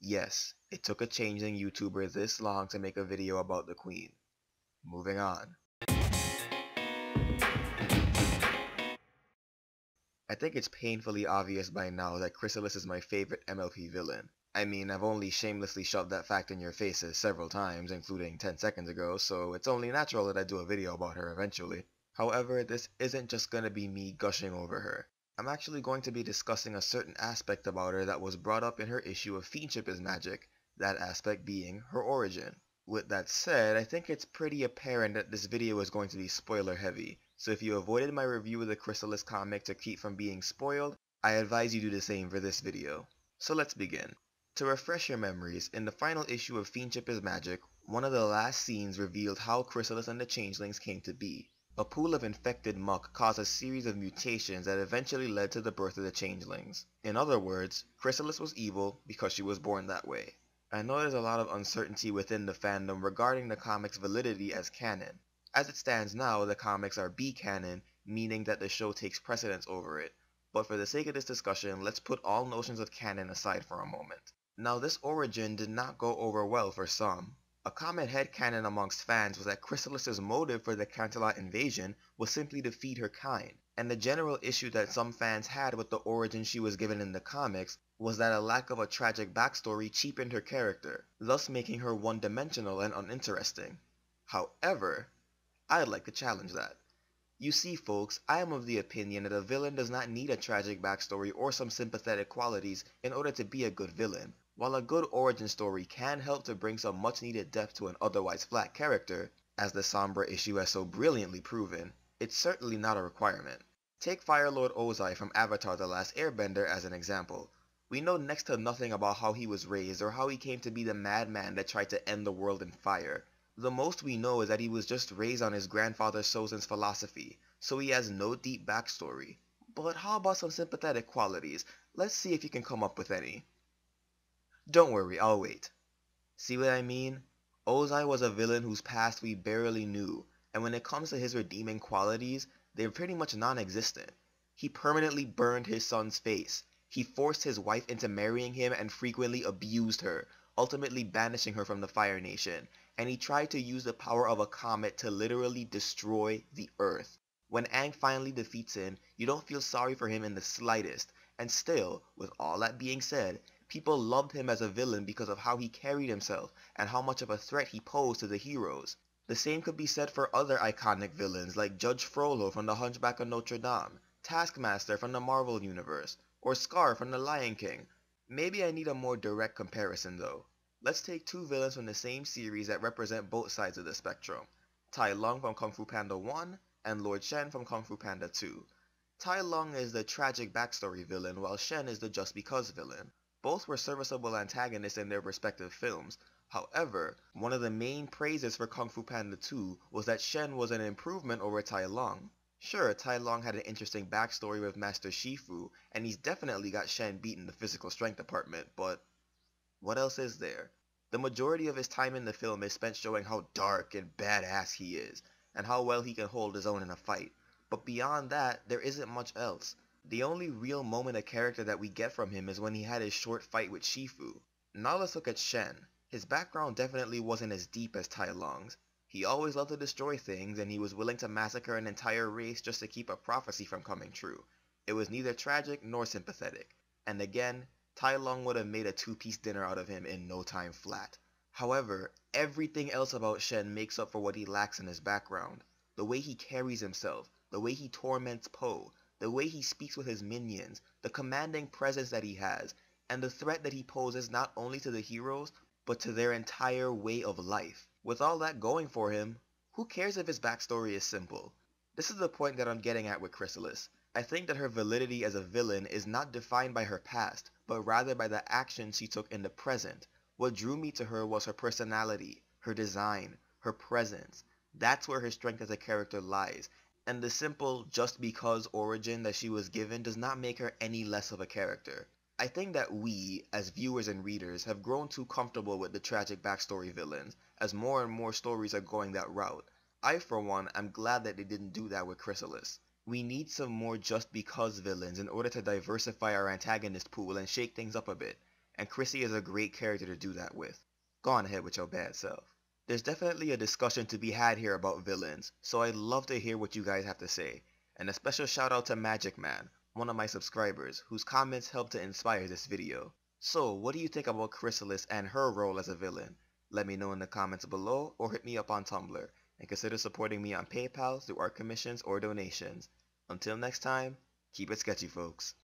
Yes, it took a changeling YouTuber this long to make a video about the queen. Moving on. I think it's painfully obvious by now that Chrysalis is my favorite MLP villain. I mean, I've only shamelessly shoved that fact in your faces several times, including 10 seconds ago, so it's only natural that I do a video about her eventually. However, this isn't just gonna be me gushing over her. I'm actually going to be discussing a certain aspect about her that was brought up in her issue of Fiendship is Magic, that aspect being her origin. With that said, I think it's pretty apparent that this video is going to be spoiler heavy, so if you avoided my review of the Chrysalis comic to keep from being spoiled, I advise you do the same for this video. So let's begin. To refresh your memories, in the final issue of Fiendship is Magic, one of the last scenes revealed how Chrysalis and the Changelings came to be. A pool of infected muck caused a series of mutations that eventually led to the birth of the Changelings. In other words, Chrysalis was evil because she was born that way. I know there's a lot of uncertainty within the fandom regarding the comic's validity as canon. As it stands now, the comics are B-canon, meaning that the show takes precedence over it. But for the sake of this discussion, let's put all notions of canon aside for a moment. Now, this origin did not go over well for some. A common headcanon amongst fans was that Chrysalis's motive for the Canterlot invasion was simply to feed her kind, and the general issue that some fans had with the origin she was given in the comics was that a lack of a tragic backstory cheapened her character, thus making her one-dimensional and uninteresting. However, I'd like to challenge that. You see, folks, I am of the opinion that a villain does not need a tragic backstory or some sympathetic qualities in order to be a good villain. While a good origin story can help to bring some much needed depth to an otherwise flat character, as the Sombra issue has so brilliantly proven, it's certainly not a requirement. Take Firelord Ozai from Avatar: The Last Airbender as an example. We know next to nothing about how he was raised or how he came to be the madman that tried to end the world in fire. The most we know is that he was just raised on his grandfather Sozin's philosophy, so he has no deep backstory. But how about some sympathetic qualities? Let's see if you can come up with any. Don't worry, I'll wait. See what I mean? Ozai was a villain whose past we barely knew, and when it comes to his redeeming qualities, they're pretty much non-existent. He permanently burned his son's face. He forced his wife into marrying him and frequently abused her, ultimately banishing her from the Fire Nation, and he tried to use the power of a comet to literally destroy the Earth. When Aang finally defeats him, you don't feel sorry for him in the slightest, and still, with all that being said, people loved him as a villain because of how he carried himself and how much of a threat he posed to the heroes. The same could be said for other iconic villains like Judge Frollo from The Hunchback of Notre Dame, Taskmaster from the Marvel Universe, or Scar from The Lion King. Maybe I need a more direct comparison though. Let's take two villains from the same series that represent both sides of the spectrum. Tai Lung from Kung Fu Panda 1 and Lord Shen from Kung Fu Panda 2. Tai Lung is the tragic backstory villain while Shen is the just because villain. Both were serviceable antagonists in their respective films. However, one of the main praises for Kung Fu Panda 2 was that Shen was an improvement over Tai Lung. Sure, Tai Lung had an interesting backstory with Master Shifu, and he's definitely got Shen beat in the physical strength department, but what else is there? The majority of his time in the film is spent showing how dark and badass he is, and how well he can hold his own in a fight. But beyond that, there isn't much else. The only real moment of character that we get from him is when he had his short fight with Shifu. Now let's look at Shen. His background definitely wasn't as deep as Tai Lung's. He always loved to destroy things, and he was willing to massacre an entire race just to keep a prophecy from coming true. It was neither tragic nor sympathetic. And again, Tai Lung would have made a two-piece dinner out of him in no time flat. However, everything else about Shen makes up for what he lacks in his background. The way he carries himself, the way he torments Po, the way he speaks with his minions, the commanding presence that he has, and the threat that he poses not only to the heroes, but to their entire way of life. With all that going for him, who cares if his backstory is simple? This is the point that I'm getting at with Chrysalis. I think that her validity as a villain is not defined by her past, but rather by the actions she took in the present. What drew me to her was her personality, her design, her presence. That's where her strength as a character lies, and the simple just because origin that she was given does not make her any less of a character. I think that we, as viewers and readers, have grown too comfortable with the tragic backstory villains, as more and more stories are going that route. I, for one, am glad that they didn't do that with Chrysalis. We need some more just because villains in order to diversify our antagonist pool and shake things up a bit. and Chrissy is a great character to do that with. Go on ahead with your bad self. There's definitely a discussion to be had here about villains, so I'd love to hear what you guys have to say. And a special shout out to Magic Man, one of my subscribers, whose comments helped to inspire this video. So, what do you think about Chrysalis and her role as a villain? Let me know in the comments below or hit me up on Tumblr, and consider supporting me on PayPal through art commissions or donations. Until next time, keep it sketchy, folks.